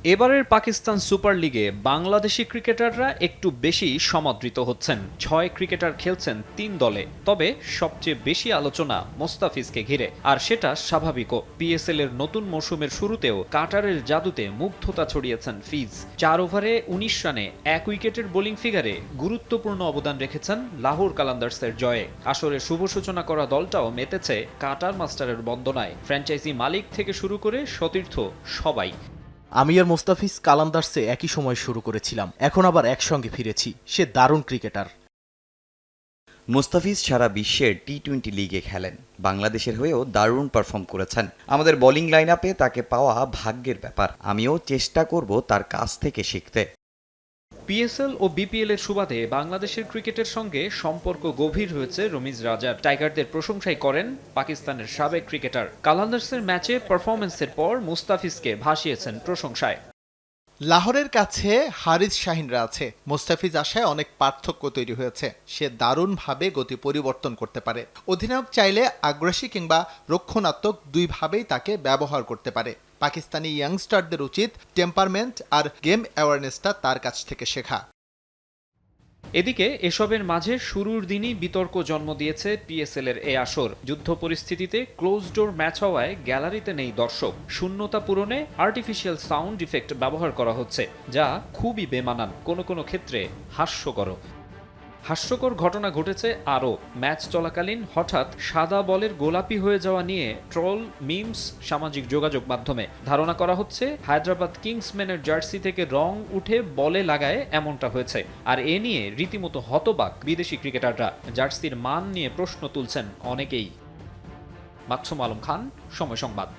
এবারের পাকিস্তান সুপার লিগে বাংলাদেশি ক্রিকেটাররা একটু বেশি সমাদৃত হচ্ছেন। ৬ ক্রিকেটার খেলছেন ৩ দলে, তবে সবচেয়ে বেশি আলোচনা মোস্তাফিজকে ঘিরে, আর সেটা স্বাভাবিকও। পিএসএল এর নতুন মৌসুমের শুরুতেও কাটারের জাদুতে মুগ্ধতা ছড়িয়েছেন ফিজ। ৪ ওভারে ১৯ রানে ১ উইকেটের বোলিং ফিগারে গুরুত্বপূর্ণ অবদান রেখেছেন লাহোর কালান্দার্সের জয়ে। আসরে শুভ সূচনা করা দলটাও মেতেছে কাটার মাস্টারের বন্দনায়। ফ্র্যাঞ্চাইজি মালিক থেকে শুরু করে সতীর্থ সবাই। আমি আর মোস্তাফিজ কালান্দার্সে একই সময় শুরু করেছিলাম, এখন আবার একসঙ্গে ফিরেছি। সে দারুণ ক্রিকেটার। মুস্তাফিজ সারা বিশ্বের টি-20 লিগে খেলেন, বাংলাদেশের হয়েও দারুণ পারফর্ম করেছেন। আমাদের বোলিং লাইন আপে তাকে পাওয়া ভাগ্যের ব্যাপার। আমিও চেষ্টা করব তার কাছ থেকে শিখতে। পিএসএল ও বিপিএল এর সুবাদে বাংলাদেশের ক্রিকেটের সঙ্গে সম্পর্ক গভীর হয়েছে রমিজ রাজার। টাইগারদের প্রশংসাই করেন পাকিস্তানের সাবেক ক্রিকেটার। কালান্দার্সের ম্যাচে পারফরম্যান্সের পর মুস্তাফিজকে ভাসিয়েছেন প্রশংসায়। লাহোরের কাছে হারিস শাহিনরা আছে। মোস্তাফিজ আশায় অনেক পার্থক্য তৈরি হয়েছে। সে দারুণভাবে গতি পরিবর্তন করতে পারে। অধিনায়ক চাইলে আগ্রাসী কিংবা রক্ষণাত্মক দুইভাবেই তাকে ব্যবহার করতে পারে। পাকিস্তানি ইয়াংস্টারদের উচিত টেম্পারমেন্ট আর গেম অ্যাওয়ারনেসটা তার কাছ থেকে শেখা। এদিকে এসবের মাঝে শুরুর দিনই বিতর্ক জন্ম দিয়েছে পিএসএল এর এ আসর। যুদ্ধ পরিস্থিতিতে ক্লোজ ডোর ম্যাচ হওয়ায় গ্যালারিতে নেই দর্শক। শূন্যতা পূরণে আর্টিফিশিয়াল সাউন্ড ইফেক্ট ব্যবহার করা হচ্ছে, যা খুবই বেমানান, কোনো কোনো ক্ষেত্রে হাস্যকর। হাস্যকর ঘটনা ঘটেছে আরও। ম্যাচ চলাকালীন হঠাৎ সাদা বলের গোলাপি হয়ে যাওয়া নিয়ে ট্রল, মিমস সামাজিক যোগাযোগ মাধ্যমে। ধারণা করা হচ্ছে হায়দ্রাবাদ কিংসম্যানের জার্সি থেকে রং উঠে বলে লাগায় এমনটা হয়েছে। আর এ নিয়ে রীতিমতো হতবাক বিদেশি ক্রিকেটাররা। জার্সির মান নিয়ে প্রশ্ন তুলছেন অনেকেই। মাকসুম আলম খান, সময় সংবাদ।